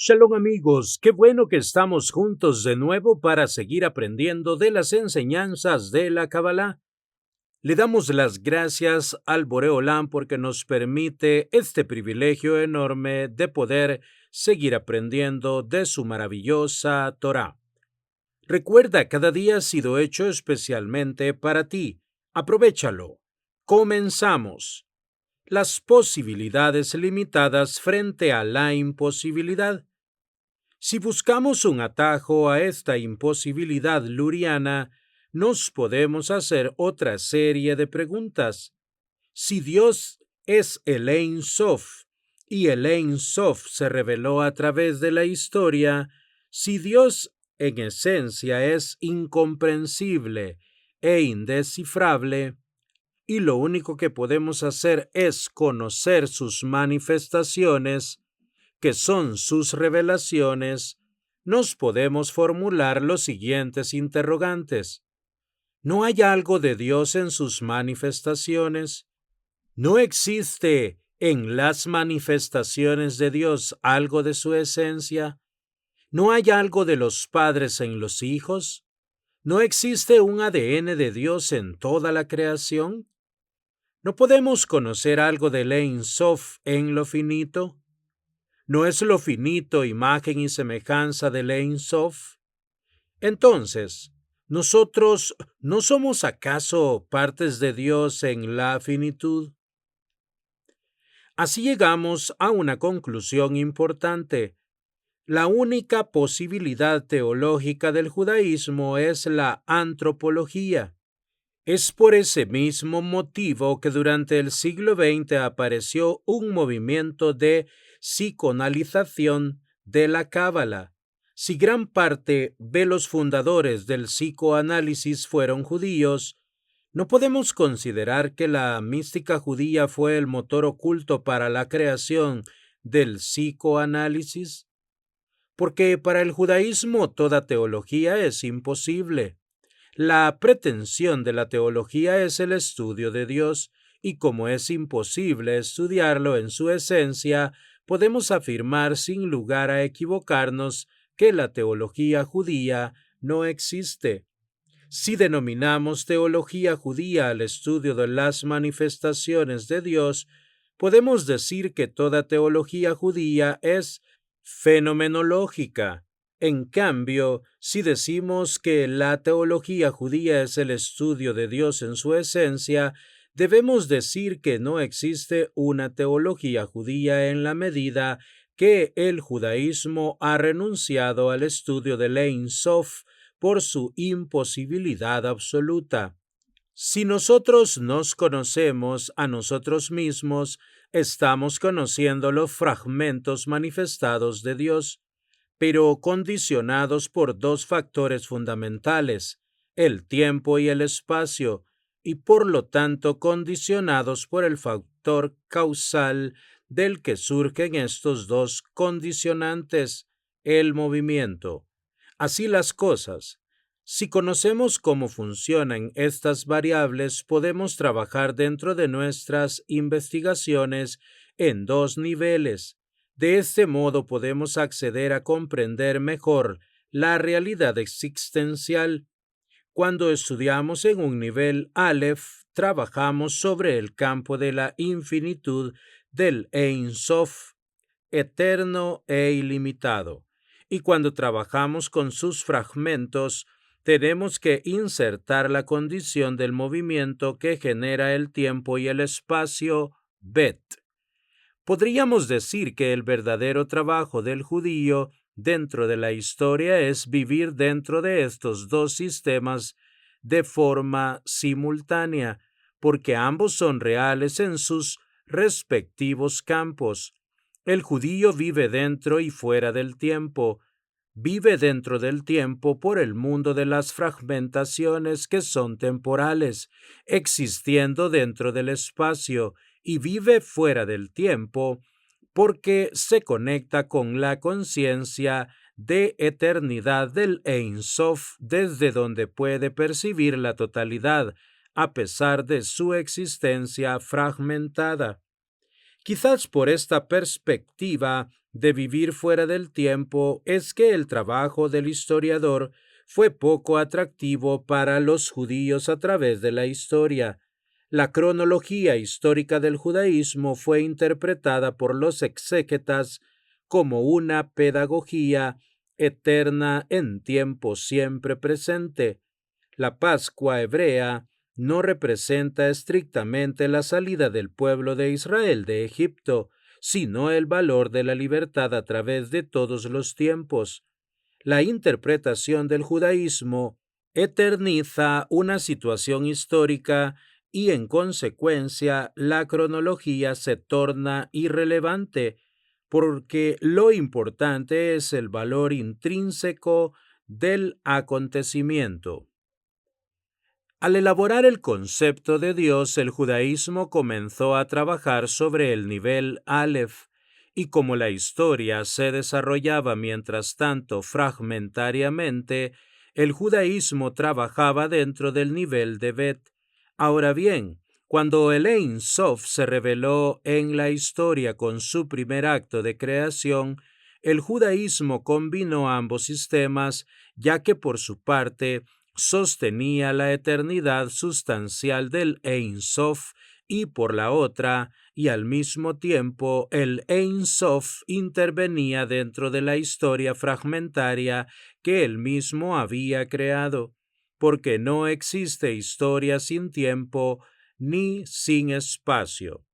Shalom amigos, qué bueno que estamos juntos de nuevo para seguir aprendiendo de las enseñanzas de la Kabbalah. Le damos las gracias al Boré Olam porque nos permite este privilegio enorme de poder seguir aprendiendo de su maravillosa Torá. Recuerda, cada día ha sido hecho especialmente para ti. Aprovéchalo. Comenzamos. Las posibilidades limitadas frente a la imposibilidad. Si buscamos un atajo a esta imposibilidad luriana, nos podemos hacer otra serie de preguntas. Si Dios es el Ein Sof y el Ein Sof se reveló a través de la historia, si Dios en esencia es incomprensible e indescifrable, y lo único que podemos hacer es conocer sus manifestaciones, que son sus revelaciones, nos podemos formular los siguientes interrogantes. ¿No hay algo de Dios en sus manifestaciones? ¿No existe en las manifestaciones de Dios algo de su esencia? ¿No hay algo de los padres en los hijos? ¿No existe un ADN de Dios en toda la creación? ¿No podemos conocer algo del Ein Sof en lo finito? ¿No es lo finito imagen y semejanza del Ein Sof? Entonces, ¿nosotros no somos acaso partes de Dios en la finitud? Así llegamos a una conclusión importante. La única posibilidad teológica del judaísmo es la antropología. Es por ese mismo motivo que durante el siglo XX apareció un movimiento de psicoanalización de la Cábala. Si gran parte de los fundadores del psicoanálisis fueron judíos, ¿no podemos considerar que la mística judía fue el motor oculto para la creación del psicoanálisis? Porque para el judaísmo toda teología es imposible. La pretensión de la teología es el estudio de Dios, y como es imposible estudiarlo en su esencia, podemos afirmar sin lugar a equivocarnos que la teología judía no existe. Si denominamos teología judía al estudio de las manifestaciones de Dios, podemos decir que toda teología judía es fenomenológica. En cambio, si decimos que la teología judía es el estudio de Dios en su esencia, debemos decir que no existe una teología judía en la medida que el judaísmo ha renunciado al estudio del Ein Sof por su imposibilidad absoluta. Si nosotros nos conocemos a nosotros mismos, estamos conociendo los fragmentos manifestados de Dios, pero condicionados por dos factores fundamentales, el tiempo y el espacio, y por lo tanto condicionados por el factor causal del que surgen estos dos condicionantes, el movimiento. Así las cosas. Si conocemos cómo funcionan estas variables, podemos trabajar dentro de nuestras investigaciones en dos niveles. De este modo podemos acceder a comprender mejor la realidad existencial. Cuando estudiamos en un nivel Aleph, trabajamos sobre el campo de la infinitud del Ein Sof, eterno e ilimitado. Y cuando trabajamos con sus fragmentos, tenemos que insertar la condición del movimiento que genera el tiempo y el espacio, Bet. Podríamos decir que el verdadero trabajo del judío dentro de la historia es vivir dentro de estos dos sistemas de forma simultánea, porque ambos son reales en sus respectivos campos. El judío vive dentro y fuera del tiempo. Vive dentro del tiempo por el mundo de las fragmentaciones que son temporales, existiendo dentro del espacio, y vive fuera del tiempo porque se conecta con la conciencia de eternidad del Ein Sof, desde donde puede percibir la totalidad, a pesar de su existencia fragmentada. Quizás por esta perspectiva de vivir fuera del tiempo es que el trabajo del historiador fue poco atractivo para los judíos a través de la historia. La cronología histórica del judaísmo fue interpretada por los exégetas como una pedagogía eterna en tiempo siempre presente. La Pascua hebrea no representa estrictamente la salida del pueblo de Israel de Egipto, sino el valor de la libertad a través de todos los tiempos. La interpretación del judaísmo eterniza una situación histórica y, en consecuencia, la cronología se torna irrelevante, porque lo importante es el valor intrínseco del acontecimiento. Al elaborar el concepto de Dios, el judaísmo comenzó a trabajar sobre el nivel Aleph, y como la historia se desarrollaba mientras tanto fragmentariamente, el judaísmo trabajaba dentro del nivel de Bet. Ahora bien, cuando el Ein Sof se reveló en la historia con su primer acto de creación, el judaísmo combinó ambos sistemas, ya que por su parte sostenía la eternidad sustancial del Ein Sof, y por la otra, y al mismo tiempo, el Ein Sof intervenía dentro de la historia fragmentaria que él mismo había creado, porque no existe historia sin tiempo ni sin espacio.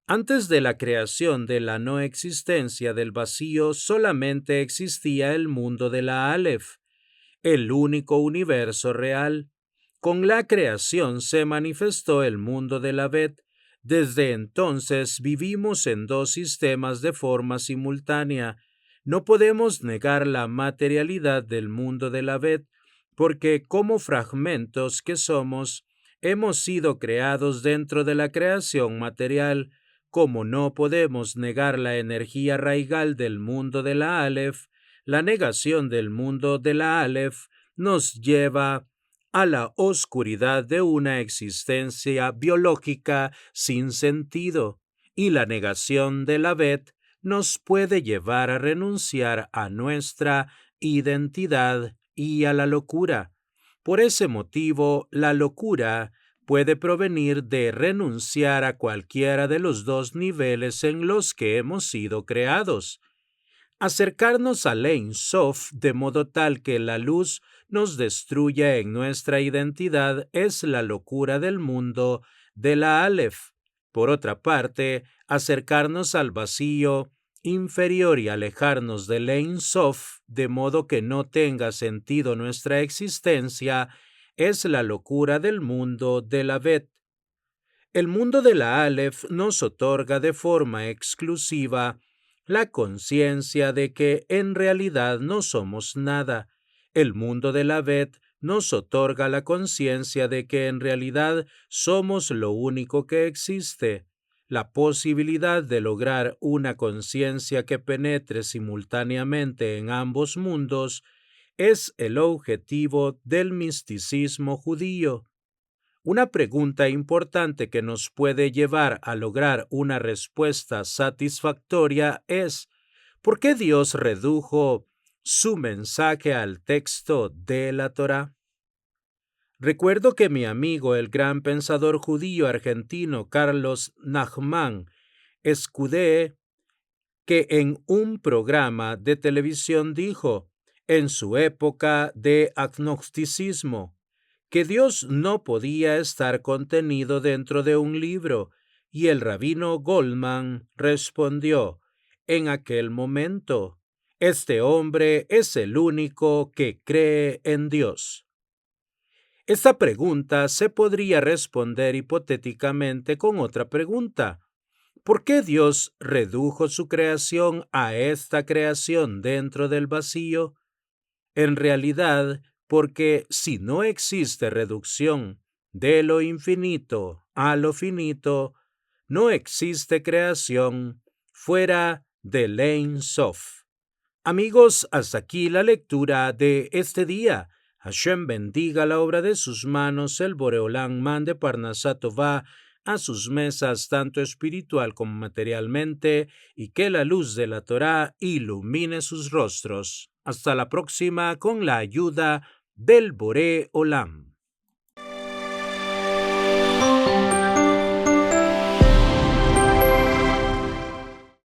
Antes de la creación de la no existencia del vacío, solamente existía el mundo de la Aleph, el único universo real. Con la creación se manifestó el mundo de la Bet. Desde entonces vivimos en dos sistemas de forma simultánea. No podemos negar la materialidad del mundo de la Bet, porque como fragmentos que somos, hemos sido creados dentro de la creación material, como no podemos negar la energía raigal del mundo de la Aleph. La negación del mundo de la Aleph nos lleva a la oscuridad de una existencia biológica sin sentido, y la negación de la Bet nos puede llevar a renunciar a nuestra identidad y a la locura. Por ese motivo, la locura puede provenir de renunciar a cualquiera de los dos niveles en los que hemos sido creados. Acercarnos al Ein Sof de modo tal que la luz nos destruya en nuestra identidad es la locura del mundo de la Aleph. Por otra parte, acercarnos al vacío inferior y alejarnos del Ein Sof de modo que no tenga sentido nuestra existencia es la locura del mundo de la Bet. El mundo de la Aleph nos otorga de forma exclusiva la conciencia de que en realidad no somos nada. El mundo de la Bet nos otorga la conciencia de que en realidad somos lo único que existe. La posibilidad de lograr una conciencia que penetre simultáneamente en ambos mundos es el objetivo del misticismo judío. Una pregunta importante que nos puede llevar a lograr una respuesta satisfactoria es: ¿por qué Dios redujo su mensaje al texto de la Torá? Recuerdo que mi amigo, el gran pensador judío argentino Carlos Nachman Escudé, que en un programa de televisión dijo, en su época de agnosticismo, que Dios no podía estar contenido dentro de un libro, y el rabino Goldman respondió, en aquel momento, este hombre es el único que cree en Dios. Esta pregunta se podría responder hipotéticamente con otra pregunta. ¿Por qué Dios redujo su creación a esta creación dentro del vacío? En realidad, porque si no existe reducción de lo infinito a lo finito, no existe creación fuera del Ein Sof. Amigos, hasta aquí la lectura de este día. Hashem bendiga la obra de sus manos, el Boreolán mande Parnasá Tová a sus mesas tanto espiritual como materialmente, y que la luz de la Torá ilumine sus rostros. Hasta la próxima con la ayuda del Boré Olam.